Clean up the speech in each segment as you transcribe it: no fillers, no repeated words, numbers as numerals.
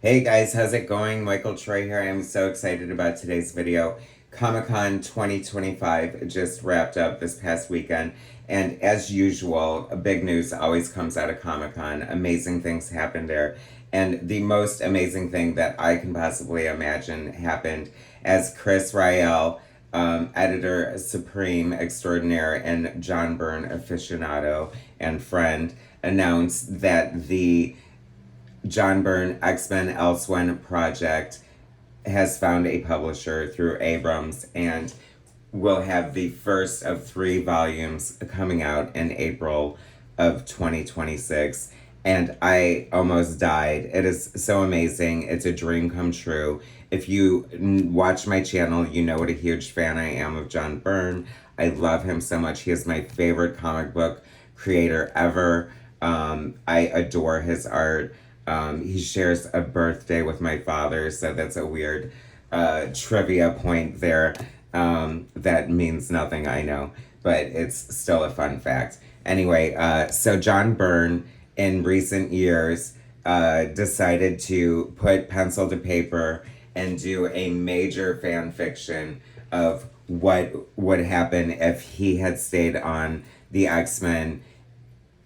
Hey guys, how's it going? Michael Troy here. I'm so excited about today's video. Comic-Con 2025 just wrapped up this past weekend, and as usual, big news always comes out of Comic-Con. Amazing things happened there, and the most amazing thing that I can possibly imagine happened as Chris Rael, editor supreme extraordinaire and John Byrne aficionado and friend, announced that the John Byrne X-Men Elsewhen project has found a publisher through Abrams and will have the first of 3 volumes coming out in April of 2026. And I almost died. It is so amazing. It's a dream come true. If you watch my channel, you know what a huge fan I am of John Byrne. I love him so much. He is my favorite comic book creator ever. I adore his art. He shares a birthday with my father, so that's a weird trivia point there. That means nothing, I know, but it's still a fun fact. Anyway, so John Byrne in recent years decided to put pencil to paper and do a major fan fiction of what would happen if he had stayed on the X-Men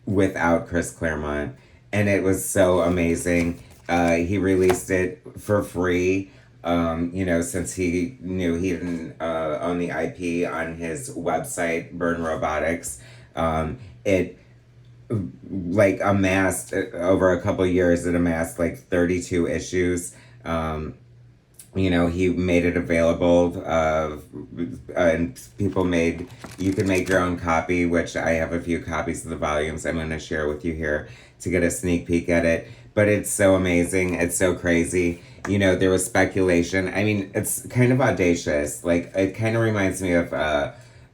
without Chris Claremont, and it was so amazing. He released it for free, since he knew he didn't own the IP on his website, Burn Robotics. It like amassed over a couple years. It amassed like 32 issues. He made it available, and you can make your own copy, which I have a few copies of the volumes I'm going to share with you here to get a sneak peek at it. But it's so amazing. It's so crazy. There was speculation. I mean, it's kind of audacious. Like, it kind of reminds me of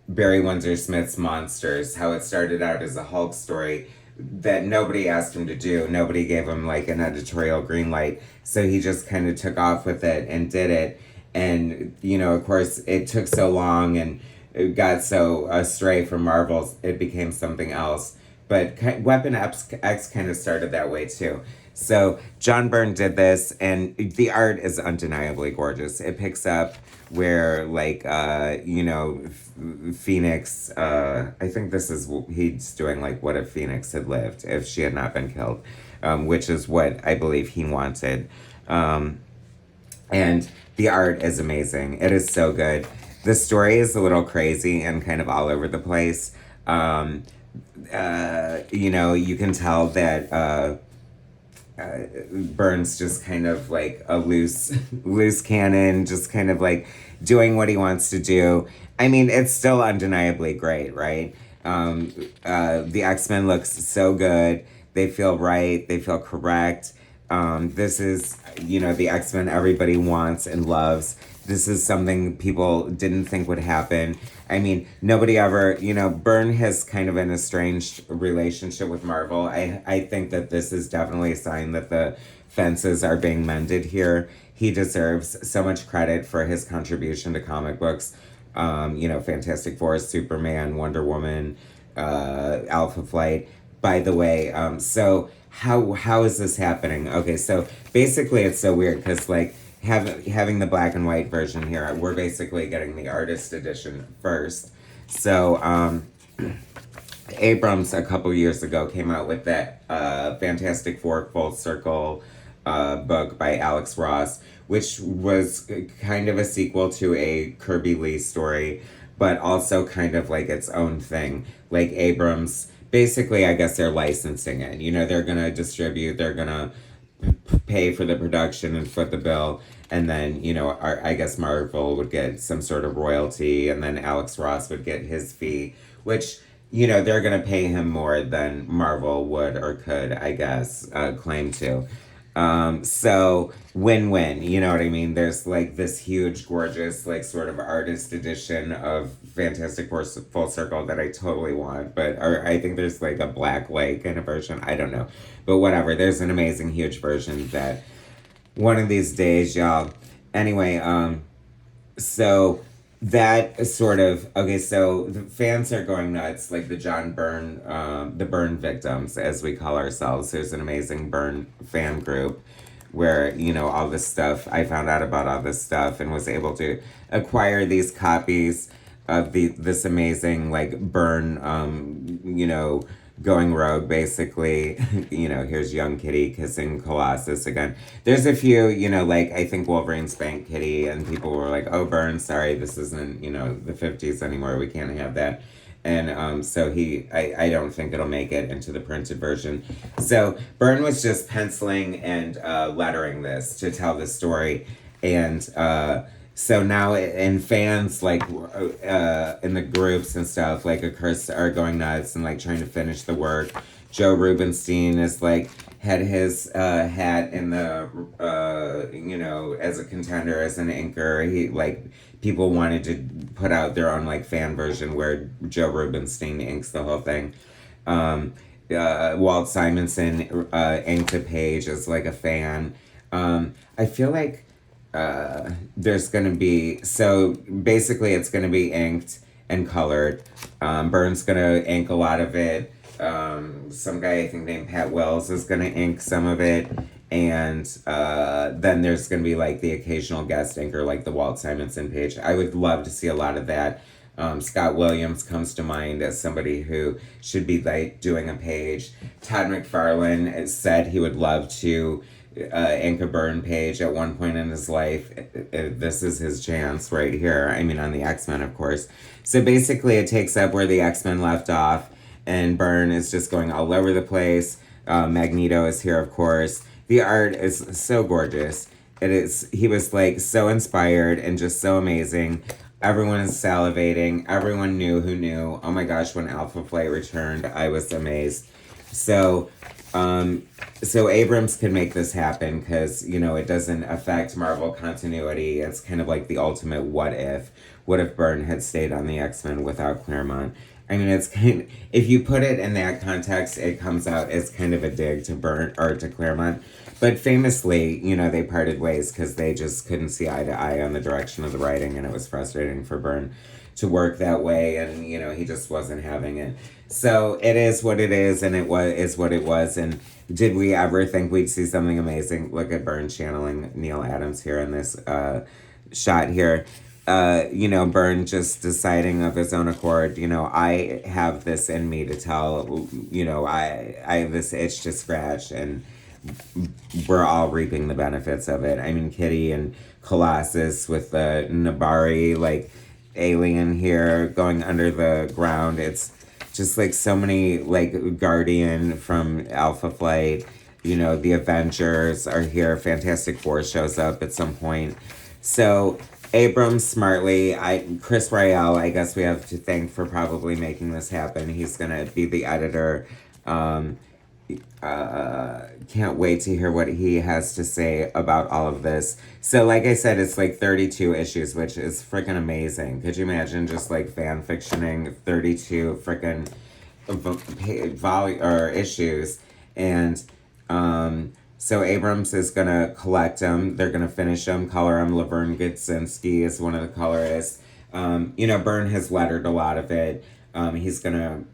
Barry Windsor Smith's Monsters, how it started out as a Hulk story that nobody asked him to do. Nobody gave him like an editorial green light. So he just kind of took off with it and did it. And, of course, it took so long and it got so astray from Marvel, it became something else. But Weapon X kind of started that way too. So John Byrne did this, and the art is undeniably gorgeous. It picks up where, like, Phoenix, I think this is, he's doing, like, what if Phoenix had lived, if she had not been killed, which is what I believe he wanted. And the art is amazing. It is so good. The story is a little crazy and kind of all over the place. You can tell that Byrne's just kind of like a loose cannon, just kind of like doing what he wants to do. I mean, it's still undeniably great, right? The X-Men looks so good. They feel right. They feel correct. This is, the X-Men everybody wants and loves. This is something people didn't think would happen. I mean, nobody ever, Byrne has kind of an estranged relationship with Marvel. I think that this is definitely a sign that the fences are being mended here. He deserves so much credit for his contribution to comic books. Fantastic Four, Superman, Wonder Woman, Alpha Flight. By the way, so how is this happening? Okay, so basically it's so weird because, like, having the black and white version here, we're basically getting the artist edition first. So Abrams a couple years ago came out with that Fantastic Four Full Circle book by Alex Ross, which was kind of a sequel to a Kirby Lee story, but also kind of like its own thing. Like, Abrams, basically, I guess they're licensing it. They're going to distribute, they're going to pay for the production and foot the bill, and then I guess Marvel would get some sort of royalty, and then Alex Ross would get his fee, which they're gonna pay him more than Marvel would or could, I guess, claim to. So win-win, you know what I mean? There's like this huge, gorgeous, like sort of artist edition of Fantastic Four Full Circle that I totally want, or I think there's like a Black Lake kind of version, I don't know. But whatever, there's an amazing, huge version that one of these days, y'all. Anyway, so that sort of, okay, so the fans are going nuts, like the John Byrne, the Byrne victims, as we call ourselves. There's an amazing Byrne fan group where, you know, all this stuff, I found out about all this stuff and was able to acquire these copies of this amazing, like, Byrne, you know, going rogue, basically. You know, here's young Kitty kissing Colossus again. There's a few, you know, like, I think Wolverine spanked Kitty, and people were like, oh, Byrne, sorry, this isn't, you know, the 50s anymore, we can't have that. And so I don't think it'll make it into the printed version. So Byrne was just penciling and lettering this to tell the story. And so now, and fans, like, in the groups and stuff, like, of course, are going nuts and, like, trying to finish the work. Joe Rubenstein is, like, had his hat in the, you know, as a contender, as an inker. He, like, people wanted to put out their own, like, fan version where Joe Rubenstein inks the whole thing. Walt Simonson inked a page as, like, a fan. I feel like there's going to be, so basically it's going to be inked and colored. Byrne's going to ink a lot of it. Some guy I think named Pat Wells is going to ink some of it. And then there's going to be, like, the occasional guest inker, like the Walt Simonson page. I would love to see a lot of that. Scott Williams comes to mind as somebody who should be, like, doing a page. Todd McFarlane said he would love to ink a Byrne page at one point in his life. This is his chance right here. I mean, on the X-Men, of course. So basically it takes up where the X-Men left off, and Byrne is just going all over the place. Magneto is here, of course. The art is so gorgeous. It is. He was, like, so inspired and just so amazing. Everyone is salivating. Everyone knew who knew. Oh my gosh, when Alpha Flight returned, I was amazed. So Abrams can make this happen because, you know, it doesn't affect Marvel continuity. It's kind of like the ultimate what if. What if Byrne had stayed on the X-Men without Claremont? I mean, it's kind of, if you put it in that context, it comes out as kind of a dig to Byrne or to Claremont. But famously, you know, they parted ways because they just couldn't see eye to eye on the direction of the writing, and it was frustrating for Byrne to work that way, and, you know, he just wasn't having it. So it is what it is, and it is what it was. And did we ever think we'd see something amazing? Look at Byrne channeling Neil Adams here in this shot here. You know, Byrne just deciding of his own accord, you know, I have this in me to tell, you know, I have this itch to scratch, and we're all reaping the benefits of it. I mean, Kitty and Colossus with the Nabari, like, alien here going under the ground. It's just, like, so many, like, Guardian from Alpha Flight, you know, the Avengers are here. Fantastic Four shows up at some point. So Abrams smartly, Chris Rael, I guess we have to thank for probably making this happen. He's gonna be the editor. Can't wait to hear what he has to say about all of this. So, like I said, it's like 32 issues, which is freaking amazing. Could you imagine just, like, fan fictioning 32 freaking issues? And so Abrams is gonna collect them. They're gonna finish them, color them. Laverne Gudzinski is one of the colorists. You know, Byrne has lettered a lot of it. He's gonna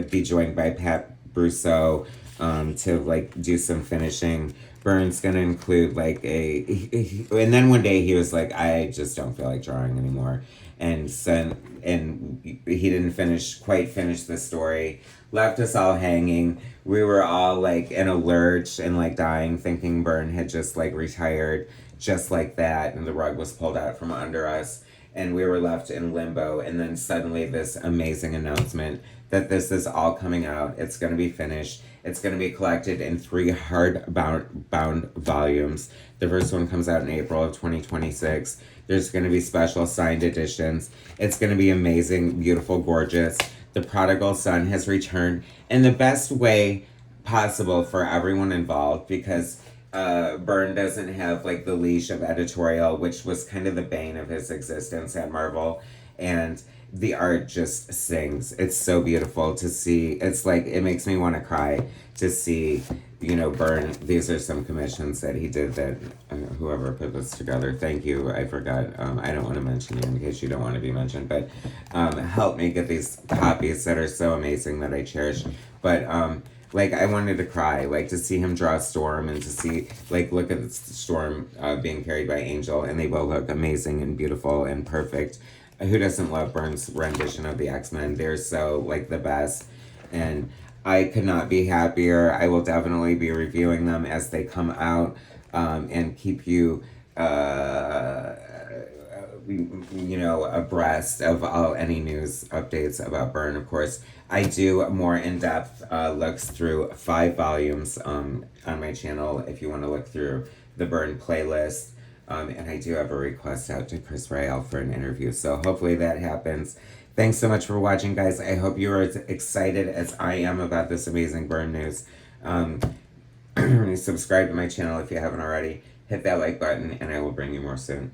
be joined by Pat Brousseau to, like, do some finishing. Byrne's gonna include, like, and then one day he was like, I just don't feel like drawing anymore, and he didn't quite finish the story, left us all hanging. We were all, like, in a lurch and, like, dying, thinking Byrne had just, like, retired just like that, and the rug was pulled out from under us, and we were left in limbo. And then suddenly this amazing announcement that this is all coming out. It's going to be finished. It's going to be collected in 3 hardbound volumes. The first one comes out in April of 2026. There's going to be special signed editions. It's going to be amazing, beautiful, gorgeous. The prodigal son has returned in the best way possible for everyone involved, because Byrne doesn't have, like, the leash of editorial, which was kind of the bane of his existence at Marvel. And the art just sings. It's so beautiful to see. It's like, it makes me want to cry to see, you know, Byrne. These are some commissions that he did that whoever put this together. Thank you. I forgot. I don't want to mention you in case you don't want to be mentioned, but help me get these copies that are so amazing that I cherish. But like, I wanted to cry, like, to see him draw Storm and to see, like, look at the Storm being carried by Angel, and they both look amazing and beautiful and perfect. Who doesn't love Byrne's rendition of the X-Men? They're so, like, the best. And I could not be happier. I will definitely be reviewing them as they come out, and keep you, abreast of any news updates about Byrne. Of course, I do more in-depth looks through 5 volumes on my channel if you want to look through the Byrne playlist. And I do have a request out to Chris Rael for an interview, so hopefully that happens. Thanks so much for watching, guys. I hope you are as excited as I am about this amazing Byrne news. Subscribe to my channel if you haven't already. Hit that like button, and I will bring you more soon.